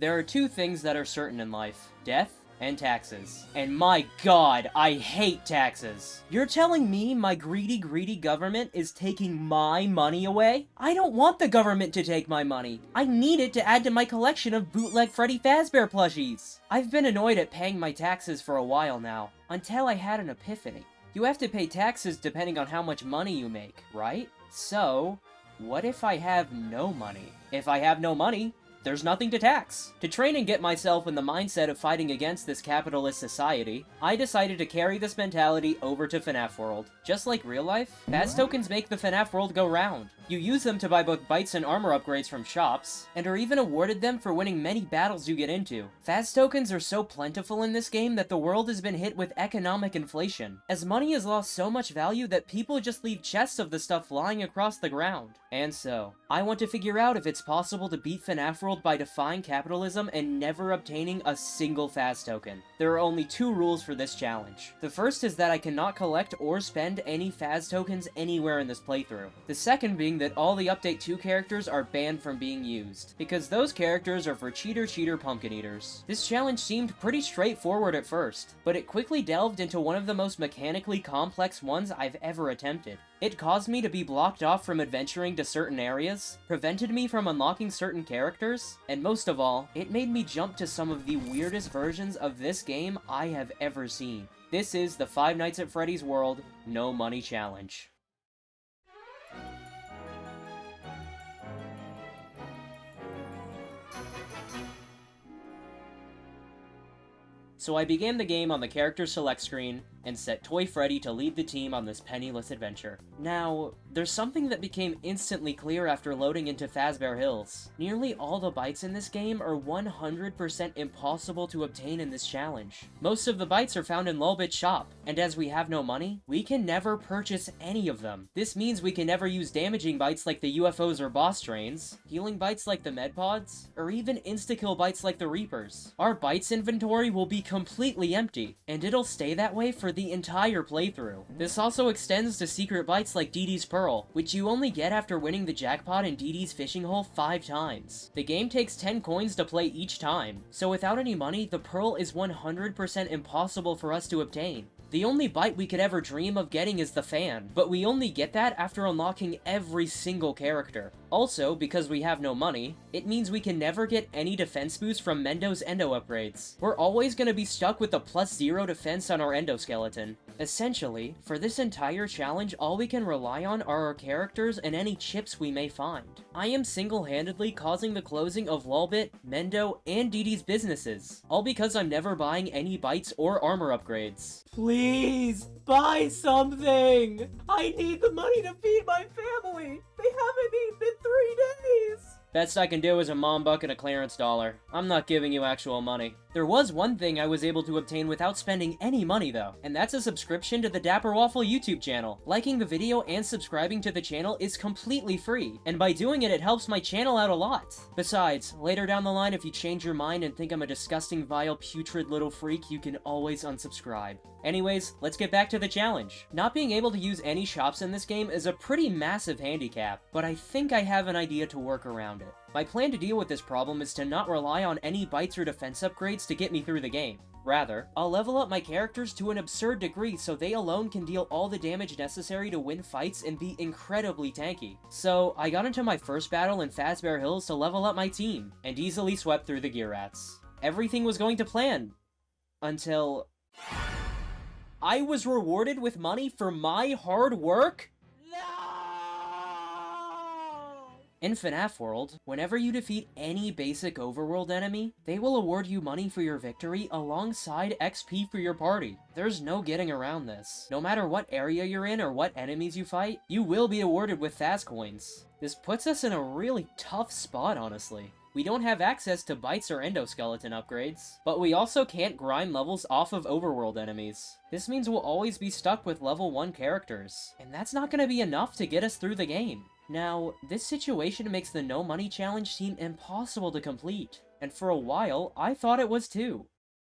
There are two things that are certain in life: death and taxes. And my god, I hate taxes. You're telling me my greedy government is taking my money away? I don't want the government to take my money. I need it to add to my collection of bootleg Freddy Fazbear plushies. I've been annoyed at paying my taxes for a while now, until I had an epiphany. You have to pay taxes depending on how much money you make, right? So, what if I have no money? If I have no money, there's nothing to tax. To train and get myself in the mindset of fighting against this capitalist society, I decided to carry this mentality over to FNaF World. Just like real life, Faz Tokens make the FNaF World go round. You use them to buy both bites and armor upgrades from shops, and are even awarded them for winning many battles you get into. Faz Tokens are so plentiful in this game that the world has been hit with economic inflation, as money has lost so much value that people just leave chests of the stuff lying across the ground. And so, I want to figure out if it's possible to beat FNaF World by defying capitalism and never obtaining a single Faz token. There are only two rules for this challenge. The first is that I cannot collect or spend any Faz tokens anywhere in this playthrough. The second being that all the Update 2 characters are banned from being used, because those characters are for cheater pumpkin eaters. This challenge seemed pretty straightforward at first, but it quickly delved into one of the most mechanically complex ones I've ever attempted. It caused me to be blocked off from adventuring to certain areas, prevented me from unlocking certain characters, and most of all, it made me jump to some of the weirdest versions of this game I have ever seen. This is the Five Nights at Freddy's World No Money Challenge. So I began the game on the character select screen, and set Toy Freddy to lead the team on this penniless adventure. Now, there's something that became instantly clear after loading into Fazbear Hills. Nearly all the bites in this game are 100% impossible to obtain in this challenge. Most of the bites are found in Lolbit's shop, and as we have no money, we can never purchase any of them. This means we can never use damaging bites like the UFOs or boss trains, healing bites like the medpods, or even insta-kill bites like the Reapers. Our bites inventory will be completely empty, and it'll stay that way for the entire playthrough. This also extends to secret bites like Dee Dee's Pearl, which you only get after winning the jackpot in Dee Dee's fishing hole 5 times. The game takes 10 coins to play each time, so without any money, the Pearl is 100% impossible for us to obtain. The only bite we could ever dream of getting is the fan, but we only get that after unlocking every single character. Also, because we have no money, it means we can never get any defense boost from Mendo's endo upgrades. We're always going to be stuck with the +0 defense on our endoskeleton. Essentially, for this entire challenge, all we can rely on are our characters and any chips we may find. I am single-handedly causing the closing of Lolbit, Mendo, and Dee Dee's businesses, all because I'm never buying any bites or armor upgrades. Please, buy something! I need the money to feed my family! They haven't eaten in 3 days! Best I can do is a mom buck and a clearance dollar. I'm not giving you actual money. There was one thing I was able to obtain without spending any money though, and that's a subscription to the Dapper Waffle YouTube channel. Liking the video and subscribing to the channel is completely free, and by doing it, it helps my channel out a lot. Besides, later down the line, if you change your mind and think I'm a disgusting, vile, putrid little freak, you can always unsubscribe. Anyways, let's get back to the challenge. Not being able to use any shops in this game is a pretty massive handicap, but I think I have an idea to work around it. My plan to deal with this problem is to not rely on any bites or defense upgrades to get me through the game. Rather, I'll level up my characters to an absurd degree so they alone can deal all the damage necessary to win fights and be incredibly tanky. So, I got into my first battle in Fazbear Hills to level up my team, and easily swept through the Gear Rats. Everything was going to plan. Until I was rewarded with money for my hard work? In FNaF World, whenever you defeat any basic overworld enemy, they will award you money for your victory alongside XP for your party. There's no getting around this. No matter what area you're in or what enemies you fight, you will be awarded with Faz coins. This puts us in a really tough spot, honestly. We don't have access to bites or endoskeleton upgrades, but we also can't grind levels off of overworld enemies. This means we'll always be stuck with level 1 characters, and that's not going to be enough to get us through the game. Now, this situation makes the no money challenge seem impossible to complete, and for a while, I thought it was too.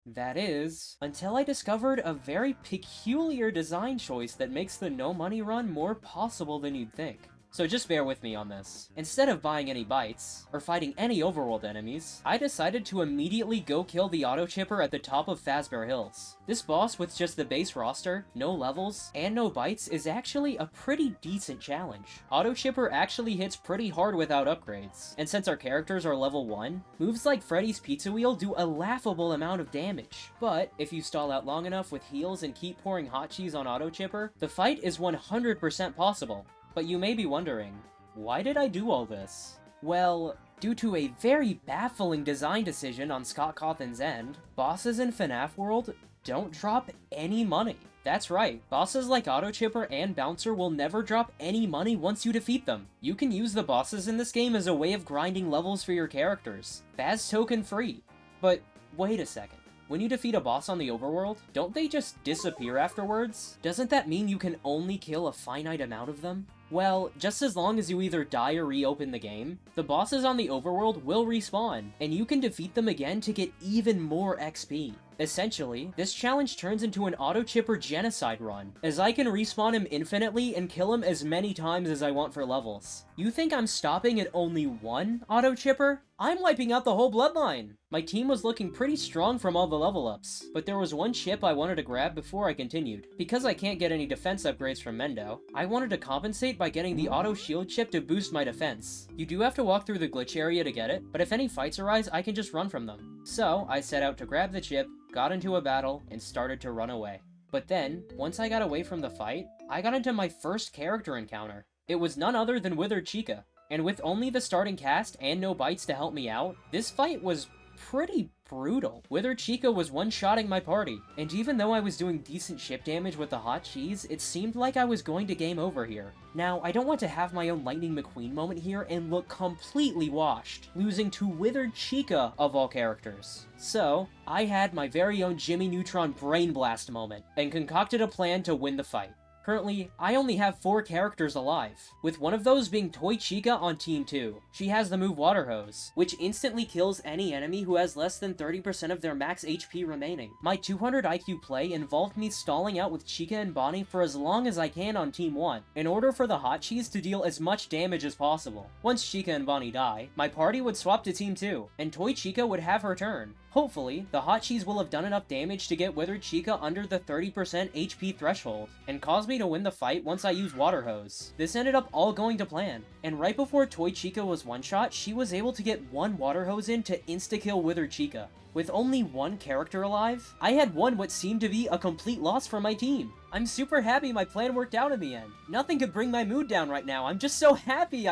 That is, until I discovered a very peculiar design choice that makes the no money run more possible than you'd think. so just bear with me on this. Instead of buying any bites, or fighting any overworld enemies, I decided to immediately go kill the auto chipper at the top of Fazbear Hills. This boss with just the base roster, no levels, and no bites is actually a pretty decent challenge. Auto chipper actually hits pretty hard without upgrades, and since our characters are level 1, moves like Freddy's Pizza Wheel do a laughable amount of damage. But if you stall out long enough with heals and keep pouring hot cheese on auto chipper, the fight is 100% possible. But you may be wondering, why did I do all this? Well, due to a very baffling design decision on Scott Cawthon's end, bosses in FNaF World don't drop any money. That's right, bosses like Auto Chipper and Bouncer will never drop any money once you defeat them. You can use the bosses in this game as a way of grinding levels for your characters. Faz Token free. But wait a second. When you defeat a boss on the overworld, don't they just disappear afterwards? Doesn't that mean you can only kill a finite amount of them? Well, just as long as you either die or reopen the game, the bosses on the overworld will respawn, and you can defeat them again to get even more XP. Essentially, this challenge turns into an auto chipper genocide run, as I can respawn him infinitely and kill him as many times as I want for levels. You think I'm stopping at only one auto chipper? I'm wiping out the whole bloodline! My team was looking pretty strong from all the level ups, but there was one chip I wanted to grab before I continued. Because I can't get any defense upgrades from Mendo, I wanted to compensate by getting the auto shield chip to boost my defense. You do have to walk through the glitch area to get it, but if any fights arise, I can just run from them. So, I set out to grab the chip, got into a battle, and started to run away. But then, once I got away from the fight, I got into my first character encounter. It was none other than Withered Chica, and with only the starting cast and no bites to help me out, this fight was pretty brutal. Withered Chica was one-shotting my party, and even though I was doing decent chip damage with the hot cheese, it seemed like I was going to game over here. Now, I don't want to have my own Lightning McQueen moment here and look completely washed, losing to Withered Chica of all characters. So, I had my very own Jimmy Neutron Brain Blast moment, and concocted a plan to win the fight. Currently, I only have 4 characters alive, with one of those being Toy Chica on Team 2. She has the move Water Hose, which instantly kills any enemy who has less than 30% of their max HP remaining. My 200 IQ play involved me stalling out with Chica and Bonnie for as long as I can on Team 1, in order for the Hot Cheese to deal as much damage as possible. Once Chica and Bonnie die, my party would swap to Team 2, and Toy Chica would have her turn. Hopefully, the Hot Cheese will have done enough damage to get Withered Chica under the 30% HP threshold, and cause me to win the fight once I use Water Hose. This ended up all going to plan, and right before Toy Chica was one-shot, she was able to get one Water Hose in to insta-kill Withered Chica. With only one character alive, I had won what seemed to be a complete loss for my team. I'm super happy my plan worked out in the end. Nothing could bring my mood down right now. I'm just so happy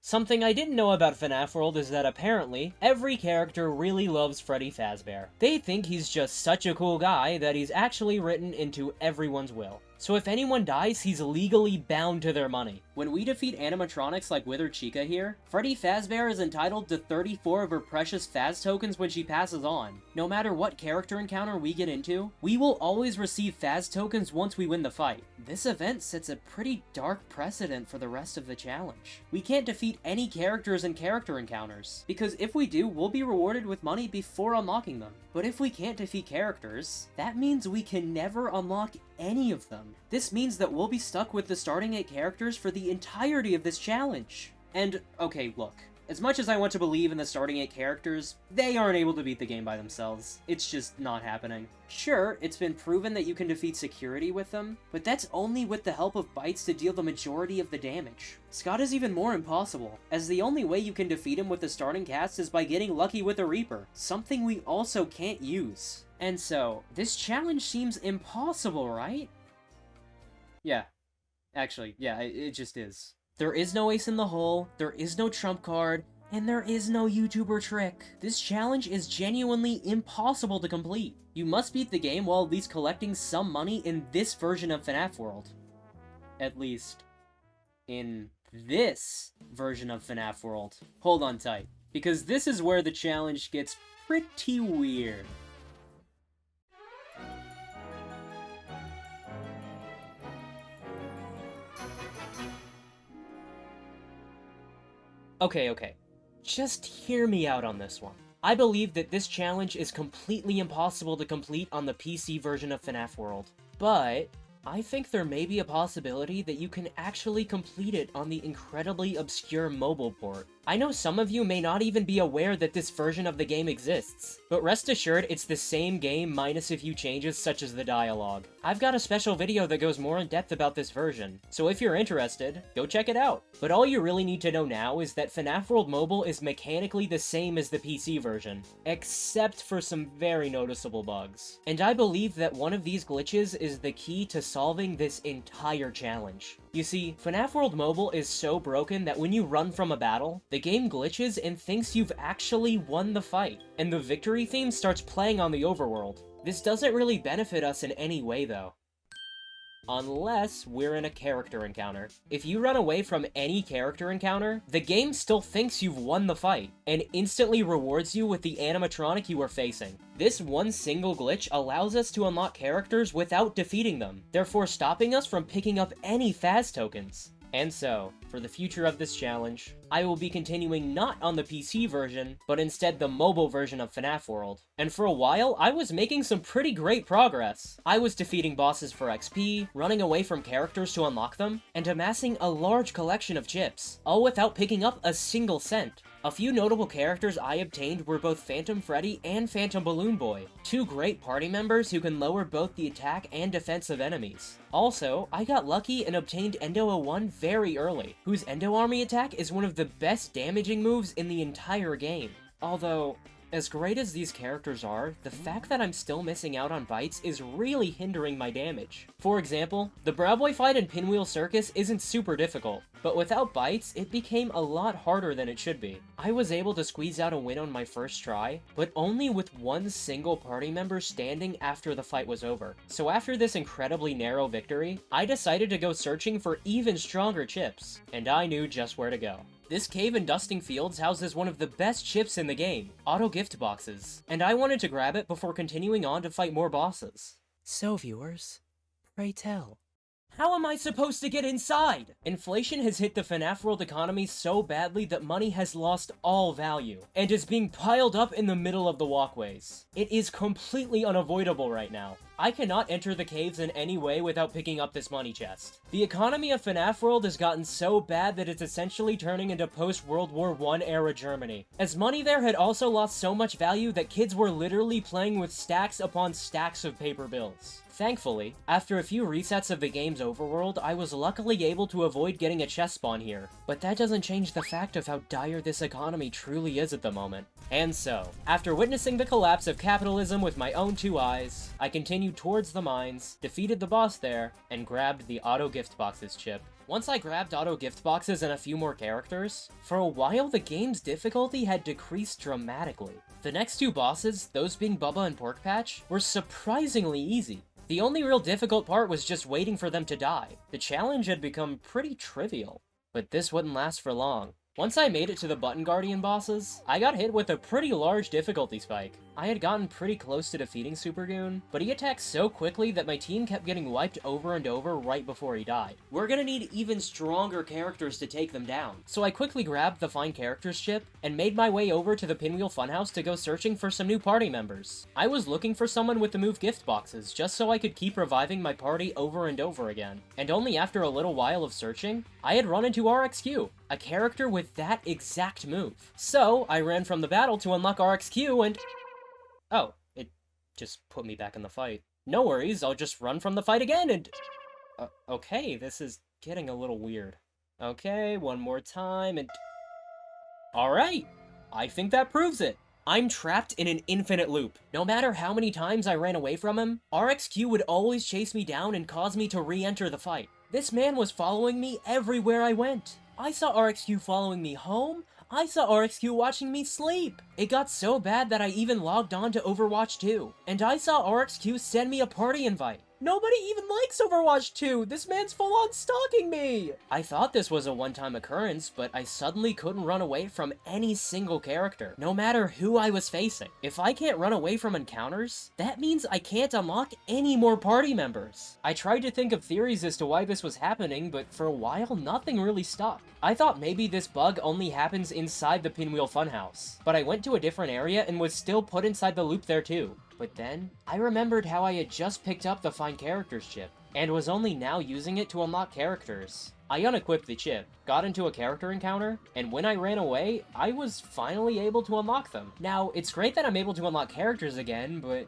Something I didn't know about FNaF World is that apparently, every character really loves Freddy Fazbear. They think he's just such a cool guy that he's actually written into everyone's will. So if anyone dies, he's legally bound to their money. When we defeat animatronics like Withered Chica here, Freddy Fazbear is entitled to 34 of her precious Faz tokens when she passes on. No matter what character encounter we get into, we will always receive Faz tokens once we win the fight. This event sets a pretty dark precedent for the rest of the challenge. We can't defeat any characters in character encounters, because if we do, we'll be rewarded with money before unlocking them. But if we can't defeat characters, that means we can never unlock any of them. This means that we'll be stuck with the starting 8 characters for the entirety of this challenge. And, okay, look. As much as I want to believe in the starting 8 characters, they aren't able to beat the game by themselves. It's just not happening. Sure, it's been proven that you can defeat security with them, but that's only with the help of bites to deal the majority of the damage. Scott is even more impossible, as the only way you can defeat him with the starting cast is by getting lucky with a Reaper, something we also can't use. And so, this challenge seems impossible, right? Yeah. Actually, yeah, it just is. There is no ace in the hole, there is no trump card, and there is no YouTuber trick. This challenge is genuinely impossible to complete. You must beat the game while at least collecting some money in this version of FNaF World. At least, in this version of FNaF World. Hold on tight, because this is where the challenge gets pretty weird. Okay. Just hear me out on this one. I believe that this challenge is completely impossible to complete on the PC version of FNaF World, but I think there may be a possibility that you can actually complete it on the incredibly obscure mobile port. I know some of you may not even be aware that this version of the game exists, but rest assured it's the same game minus a few changes such as the dialogue. I've got a special video that goes more in depth about this version, so if you're interested, go check it out. But all you really need to know now is that FNaF World Mobile is mechanically the same as the PC version, except for some very noticeable bugs. And I believe that one of these glitches is the key to solving this entire challenge. You see, FNaF World Mobile is so broken that when you run from a battle, the game glitches and thinks you've actually won the fight, and the victory theme starts playing on the overworld. This doesn't really benefit us in any way though. Unless we're in a character encounter. If you run away from any character encounter, the game still thinks you've won the fight, and instantly rewards you with the animatronic you are facing. This one single glitch allows us to unlock characters without defeating them, therefore stopping us from picking up any Faz tokens. And so, for the future of this challenge, I will be continuing not on the PC version, but instead the mobile version of FNaF World. And for a while, I was making some pretty great progress. I was defeating bosses for XP, running away from characters to unlock them, and amassing a large collection of chips, all without picking up a single cent. A few notable characters I obtained were both Phantom Freddy and Phantom Balloon Boy, two great party members who can lower both the attack and defense of enemies. Also, I got lucky and obtained Endo 01 very early, whose Endo Army attack is one of the best damaging moves in the entire game. Although, as great as these characters are, the fact that I'm still missing out on bites is really hindering my damage. For example, the Brow Boy fight in Pinwheel Circus isn't super difficult, but without bites, it became a lot harder than it should be. I was able to squeeze out a win on my first try, but only with one single party member standing after the fight was over. So after this incredibly narrow victory, I decided to go searching for even stronger chips, and I knew just where to go. This cave in Dusting Fields houses one of the best chips in the game, auto gift boxes, and I wanted to grab it before continuing on to fight more bosses. So viewers, pray tell, how am I supposed to get inside? Inflation has hit the FNaF World economy so badly that money has lost all value, and is being piled up in the middle of the walkways. It is completely unavoidable right now. I cannot enter the caves in any way without picking up this money chest. The economy of FNaF World has gotten so bad that it's essentially turning into post-World War I era Germany, as money there had also lost so much value that kids were literally playing with stacks upon stacks of paper bills. Thankfully, after a few resets of the game's overworld, I was luckily able to avoid getting a chest spawn here, but that doesn't change the fact of how dire this economy truly is at the moment. And so, after witnessing the collapse of capitalism with my own two eyes, I continued towards the mines, defeated the boss there, and grabbed the auto gift boxes chip. Once I grabbed auto gift boxes and a few more characters, for a while the game's difficulty had decreased dramatically. The next two bosses, those being Bubba and Pork Patch, were surprisingly easy. The only real difficult part was just waiting for them to die. The challenge had become pretty trivial, but this wouldn't last for long. Once I made it to the Button Guardian bosses, I got hit with a pretty large difficulty spike. I had gotten pretty close to defeating Super Goon, but he attacked so quickly that my team kept getting wiped over and over right before he died. We're gonna need even stronger characters to take them down. So I quickly grabbed the Find Characters chip, and made my way over to the Pinwheel Funhouse to go searching for some new party members. I was looking for someone with the move gift boxes, just so I could keep reviving my party over and over again. And only after a little while of searching, I had run into RXQ, a character with that exact move. So, I ran from the battle to unlock RXQ and... Oh, it just put me back in the fight. No worries, I'll just run from the fight again and... Okay, this is getting a little weird. Okay, one more time and... Alright, I think that proves it. I'm trapped in an infinite loop. No matter how many times I ran away from him, RXQ would always chase me down and cause me to re-enter the fight. This man was following me everywhere I went. I saw RXQ following me home. I saw RXQ watching me sleep. It got so bad that I even logged on to Overwatch 2. And I saw RXQ send me a party invite. Nobody even likes Overwatch 2! This man's full-on stalking me! I thought this was a one-time occurrence, but I suddenly couldn't run away from any single character, no matter who I was facing. If I can't run away from encounters, that means I can't unlock any more party members. I tried to think of theories as to why this was happening, but for a while, nothing really stuck. I thought maybe this bug only happens inside the Pinwheel Funhouse, but I went to a different area and was still put inside the loop there too. But then, I remembered how I had just picked up the Find Characters chip, and was only now using it to unlock characters. I unequipped the chip, got into a character encounter, and when I ran away, I was finally able to unlock them. Now, it's great that I'm able to unlock characters again, but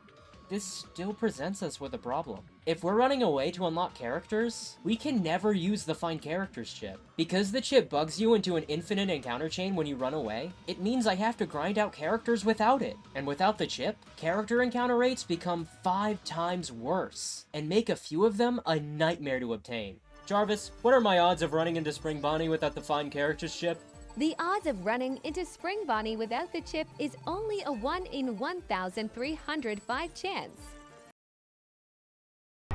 this still presents us with a problem. If we're running away to unlock characters, we can never use the Find Characters chip. Because the chip bugs you into an infinite encounter chain when you run away, it means I have to grind out characters without it. And without the chip, character encounter rates become 5 times worse, and make a few of them a nightmare to obtain. Jarvis, what are my odds of running into Spring Bonnie without the Find Characters chip? The odds of running into Spring Bonnie without the chip is only a 1 in 1,305 chance.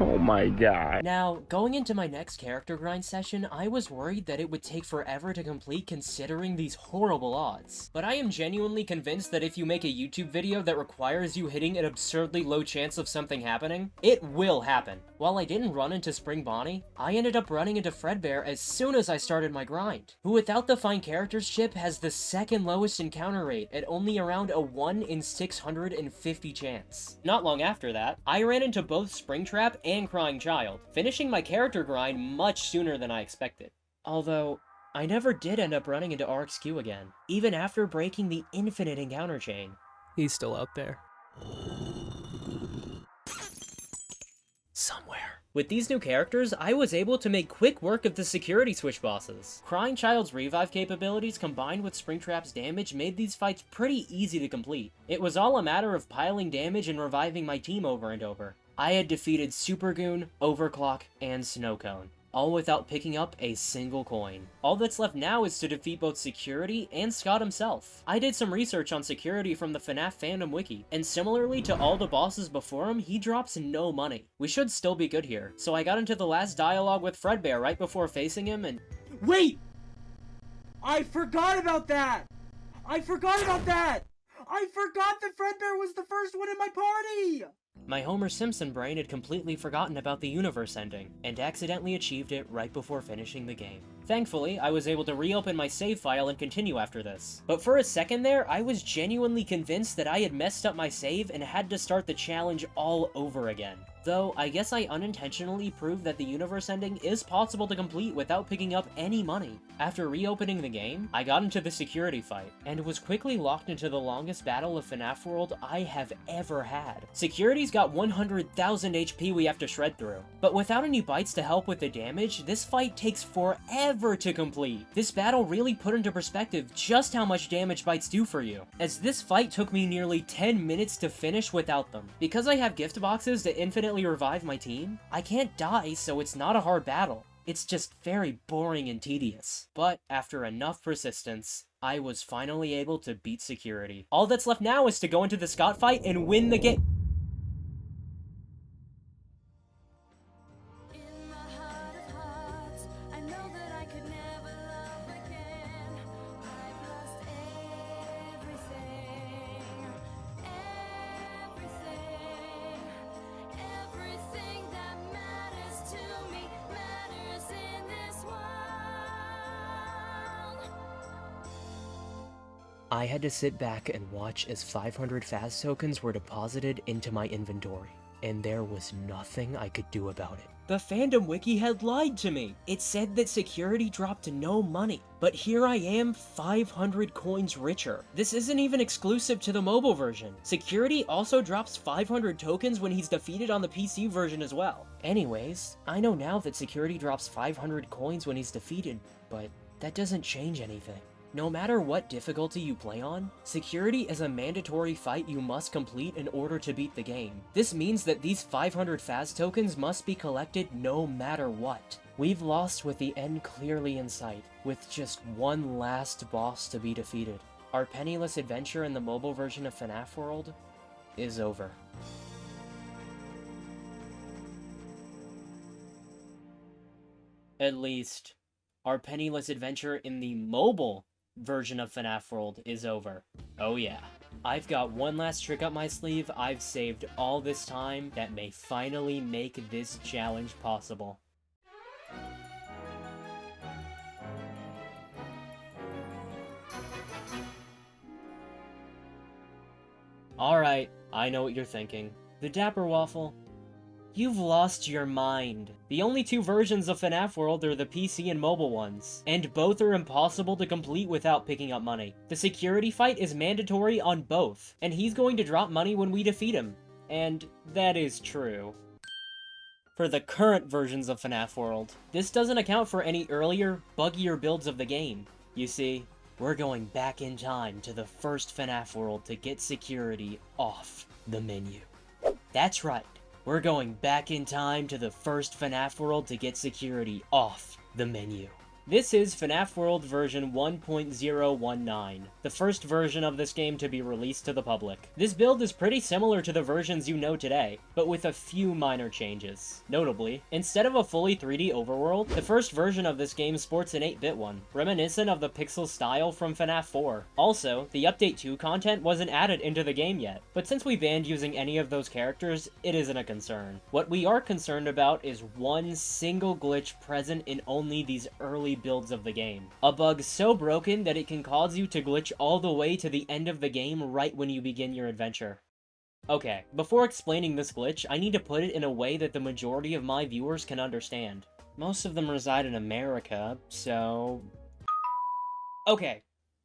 Oh my god. Now, going into my next character grind session, I was worried that it would take forever to complete considering these horrible odds. But I am genuinely convinced that if you make a YouTube video that requires you hitting an absurdly low chance of something happening, it will happen. While I didn't run into Spring Bonnie, I ended up running into Fredbear as soon as I started my grind, who without the Find Characters chip has the second lowest encounter rate at only around a 1 in 650 chance. Not long after that, I ran into both Springtrap and Crying Child, finishing my character grind much sooner than I expected. Although, I never did end up running into RxQ again, even after breaking the infinite encounter chain. He's still out there. Somewhere. With these new characters, I was able to make quick work of the security switch bosses. Crying Child's revive capabilities combined with Springtrap's damage made these fights pretty easy to complete. It was all a matter of piling damage and reviving my team over and over. I had defeated Supergoon, Overclock, and Snowcone, all without picking up a single coin. All that's left now is to defeat both Security and Scott himself. I did some research on Security from the FNaF fandom wiki, and similarly to all the bosses before him, he drops no money. We should still be good here, so I got into the last dialogue with Fredbear right before facing him and— Wait! I forgot about that! I forgot about that! I forgot that Fredbear was the first one in my party! My Homer Simpson brain had completely forgotten about the universe ending, and accidentally achieved it right before finishing the game. Thankfully, I was able to reopen my save file and continue after this. But for a second there, I was genuinely convinced that I had messed up my save and had to start the challenge all over again. Though, I guess I unintentionally proved that the universe ending is possible to complete without picking up any money. After reopening the game, I got into the security fight, and was quickly locked into the longest battle of FNaF World I have ever had. Security's got 100,000 HP we have to shred through, but without any bites to help with the damage, this fight takes forever to complete. This battle really put into perspective just how much damage bites do for you, as this fight took me nearly 10 minutes to finish without them. Because I have gift boxes to infinitely revive my team, I can't die, so it's not a hard battle. It's just very boring and tedious. But after enough persistence, I was finally able to beat Security. All that's left now is to go into the Scott fight and win the game. I had to sit back and watch as 500 Faz tokens were deposited into my inventory, and there was nothing I could do about it. The fandom wiki had lied to me. It said that Security dropped no money, but here I am 500 coins richer. This isn't even exclusive to the mobile version. Security also drops 500 tokens when he's defeated on the PC version as well. Anyways, I know now that Security drops 500 coins when he's defeated, but that doesn't change anything. No matter what difficulty you play on, Security is a mandatory fight you must complete in order to beat the game. This means that these 500 Faz tokens must be collected no matter what. We've lost with the end clearly in sight, with just one last boss to be defeated. Our penniless adventure in the mobile version of FNaF World is over. At least, our penniless adventure in the mobile version of FNaF World is over. Oh yeah. I've got one last trick up my sleeve I've saved all this time that may finally make this challenge possible. Alright, I know what you're thinking. The Dapper Waffle? You've lost your mind. The only two versions of FNaF World are the PC and mobile ones, and both are impossible to complete without picking up money. The security fight is mandatory on both, and he's going to drop money when we defeat him. And that is true. For the current versions of FNaF World, this doesn't account for any earlier, buggier builds of the game. You see, we're going back in time to the first FNaF World to get security off the menu. That's right. We're going back in time to the first FNaF World to get security off the menu. This is FNaF World version 1.019, the first version of this game to be released to the public. This build is pretty similar to the versions you know today, but with a few minor changes. Notably, instead of a fully 3D overworld, the first version of this game sports an 8-bit one, reminiscent of the pixel style from FNaF 4. Also, the Update 2 content wasn't added into the game yet, but since we banned using any of those characters, it isn't a concern. What we are concerned about is one single glitch present in only these early builds of the game. A bug so broken that it can cause you to glitch all the way to the end of the game right when you begin your adventure. Okay, before explaining this glitch, I need to put it in a way that the majority of my viewers can understand. Most of them reside in America, so... Okay,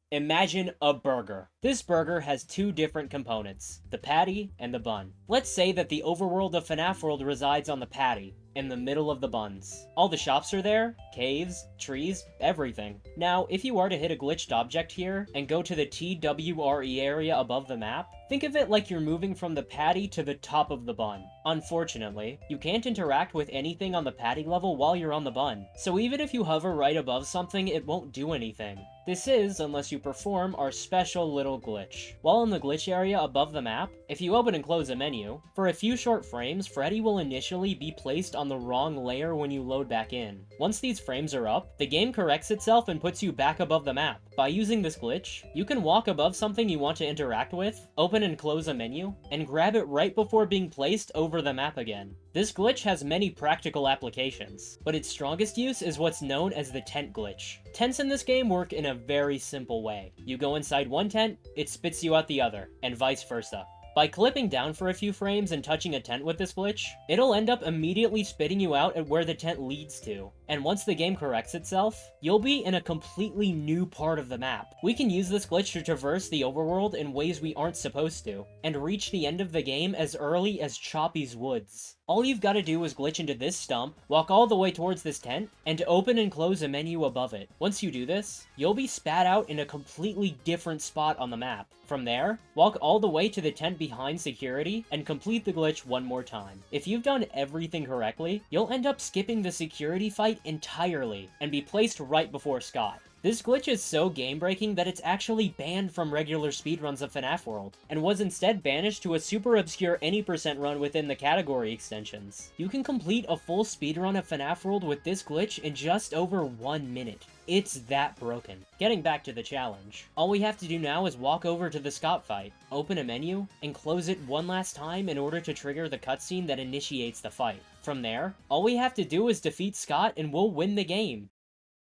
imagine a burger. This burger has two different components, the patty and the bun. Let's say that the overworld of FNaF World resides on the patty, in the middle of the buns. All the shops are there, caves, trees, everything. Now, if you are to hit a glitched object here, and go to the TWRE area above the map, think of it like you're moving from the patty to the top of the bun. Unfortunately, you can't interact with anything on the patty level while you're on the bun, so even if you hover right above something, it won't do anything. This is, unless you perform, our special little glitch. While in the glitch area above the map, if you open and close a menu, for a few short frames, Freddy will initially be placed on the wrong layer when you load back in. Once these frames are up, the game corrects itself and puts you back above the map. By using this glitch, you can walk above something you want to interact with, open and close a menu, and grab it right before being placed over the map again. This glitch has many practical applications, but its strongest use is what's known as the tent glitch. Tents in this game work in a very simple way. You go inside one tent, it spits you out the other, and vice versa. By clipping down for a few frames and touching a tent with this glitch, it'll end up immediately spitting you out at where the tent leads to. And once the game corrects itself, you'll be in a completely new part of the map. We can use this glitch to traverse the overworld in ways we aren't supposed to, and reach the end of the game as early as Choppy's Woods. All you've got to do is glitch into this stump, walk all the way towards this tent, and open and close a menu above it. Once you do this, you'll be spat out in a completely different spot on the map. From there, walk all the way to the tent behind security, and complete the glitch one more time. If you've done everything correctly, you'll end up skipping the security fight entirely, and be placed right before Scott. This glitch is so game-breaking that it's actually banned from regular speedruns of FNaF World, and was instead banished to a super obscure any % run within the category extensions. You can complete a full speedrun of FNaF World with this glitch in just over 1 minute. It's that broken. Getting back to the challenge, all we have to do now is walk over to the Scott fight, open a menu, and close it one last time in order to trigger the cutscene that initiates the fight. From there, all we have to do is defeat Scott and we'll win the game.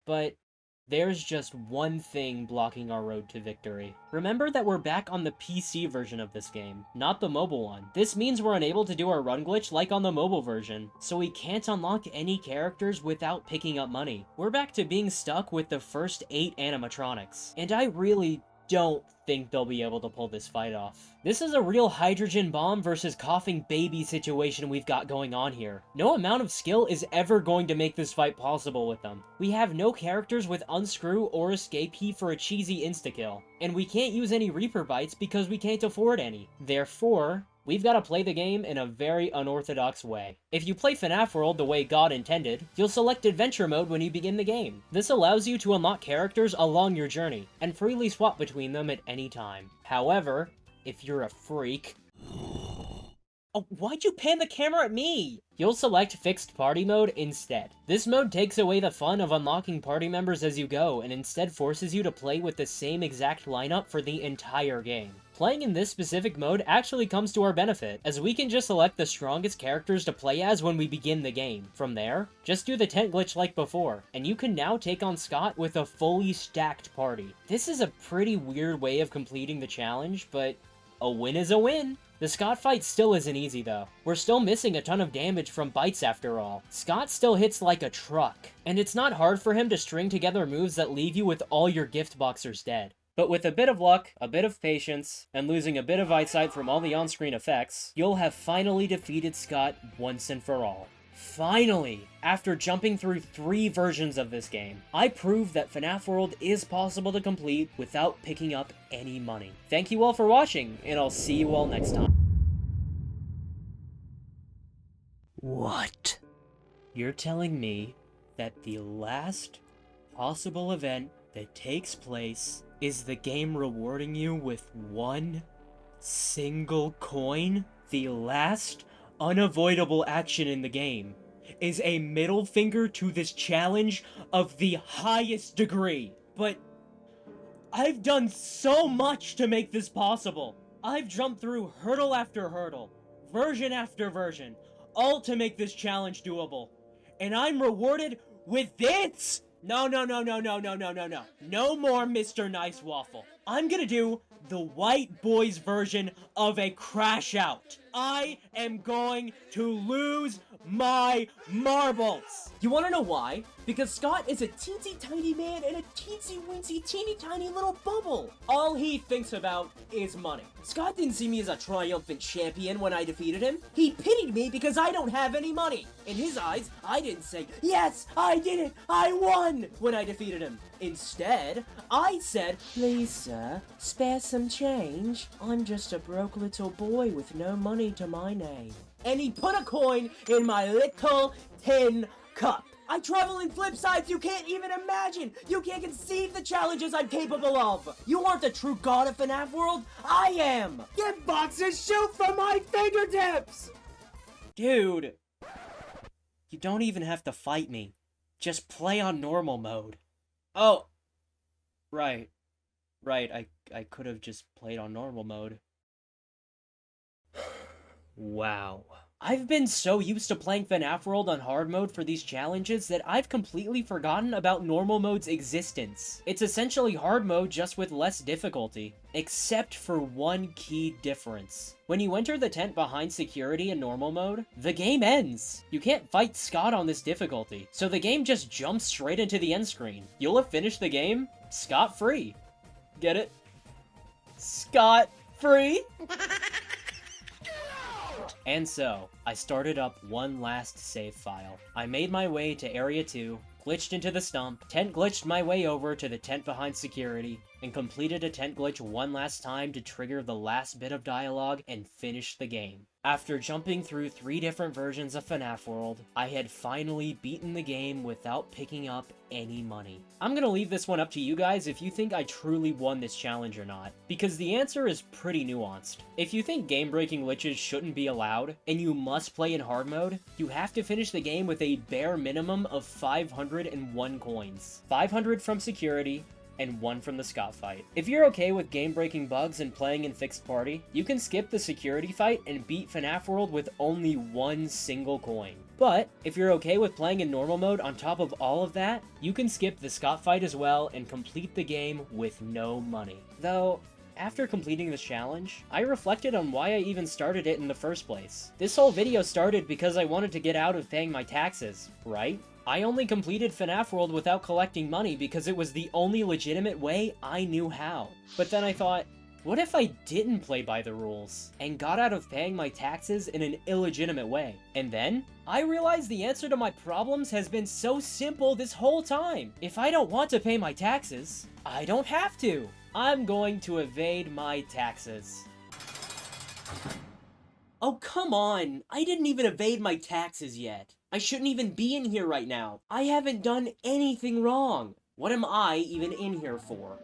But there's just one thing blocking our road to victory. Remember that we're back on the PC version of this game, not the mobile one. This means we're unable to do our run glitch like on the mobile version, so we can't unlock any characters without picking up money. We're back to being stuck with the first 8 animatronics, and I really don't think they'll be able to pull this fight off. This is a real hydrogen bomb versus coughing baby situation we've got going on here. No amount of skill is ever going to make this fight possible with them. We have no characters with unscrew or escape key for a cheesy insta-kill, and we can't use any Reaper bites because we can't afford any. Therefore, we've got to play the game in a very unorthodox way. If you play FNaF World the way God intended, you'll select Adventure Mode when you begin the game. This allows you to unlock characters along your journey, and freely swap between them at any time. However, if you're a freak... Oh, why'd you pan the camera at me? You'll select Fixed Party Mode instead. This mode takes away the fun of unlocking party members as you go, and instead forces you to play with the same exact lineup for the entire game. Playing in this specific mode actually comes to our benefit, as we can just select the strongest characters to play as when we begin the game. From there, just do the tent glitch like before, and you can now take on Scott with a fully stacked party. This is a pretty weird way of completing the challenge, but a win is a win! The Scott fight still isn't easy though. We're still missing a ton of damage from bites after all. Scott still hits like a truck, and it's not hard for him to string together moves that leave you with all your gift boxers dead. But with a bit of luck, a bit of patience, and losing a bit of eyesight from all the on-screen effects, you'll have finally defeated Scott once and for all. Finally! After jumping through 3 versions of this game, I proved that FNaF World is possible to complete without picking up any money. Thank you all for watching, and I'll see you all next time. What? You're telling me that the last possible event that takes place is the game rewarding you with 1 single coin? The last unavoidable action in the game is a middle finger to this challenge of the highest degree. But I've done so much to make this possible. I've jumped through hurdle after hurdle, version after version, all to make this challenge doable. And I'm rewarded with this? No. No more Mr. Nice Waffle. I'm gonna do the white boys version of a crash out. I am going to lose my marbles. You wanna know why? Because Scott is a teensy tiny man in a teensy weensy teeny tiny little bubble. All he thinks about is money. Scott didn't see me as a triumphant champion when I defeated him. He pitied me because I don't have any money. In his eyes, I didn't say, yes, I did it, I won, when I defeated him. Instead, I said, please sir, spare some change. I'm just a broke little boy with no money to my name. And he put a coin in my little tin cup. I travel in flip sides you can't even imagine! You can't conceive the challenges I'm capable of! You aren't the true god of FNaF World? I am! Gift boxes shoot from my fingertips! Dude. You don't even have to fight me. Just play on normal mode. Oh. Right. I could have just played on normal mode. Wow. I've been so used to playing FNaF World on hard mode for these challenges that I've completely forgotten about normal mode's existence. It's essentially hard mode just with less difficulty. Except for one key difference. When you enter the tent behind security in normal mode, the game ends. You can't fight Scott on this difficulty, so the game just jumps straight into the end screen. You'll have finished the game scot-free. Get it? Scot-free? And so, I started up one last save file. I made my way to Area 2, glitched into the stump, tent glitched my way over to the tent behind security, and completed a tent glitch one last time to trigger the last bit of dialogue and finish the game. After jumping through 3 different versions of FNaF World, I had finally beaten the game without picking up any money. I'm gonna leave this one up to you guys if you think I truly won this challenge or not, because the answer is pretty nuanced. If you think game-breaking glitches shouldn't be allowed, and you must play in hard mode, you have to finish the game with a bare minimum of 501 coins. 500 from security, and 1 from the Scott fight. If you're okay with game-breaking bugs and playing in fixed party, you can skip the security fight and beat FNaF World with only 1 single coin. But, if you're okay with playing in normal mode on top of all of that, you can skip the Scott fight as well and complete the game with no money. Though, after completing this challenge, I reflected on why I even started it in the first place. This whole video started because I wanted to get out of paying my taxes, right? I only completed FNaF World without collecting money because it was the only legitimate way I knew how. But then I thought, what if I didn't play by the rules, and got out of paying my taxes in an illegitimate way? And then, I realized the answer to my problems has been so simple this whole time. If I don't want to pay my taxes, I don't have to. I'm going to evade my taxes. Oh, come on! I didn't even evade my taxes yet. I shouldn't even be in here right now. I haven't done anything wrong. What am I even in here for?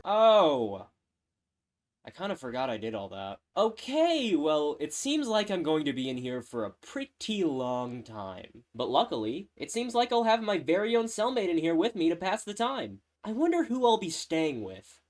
Oh. I kind of forgot I did all that. Okay, well, it seems like I'm going to be in here for a pretty long time. But luckily, it seems like I'll have my very own cellmate in here with me to pass the time. I wonder who I'll be staying with.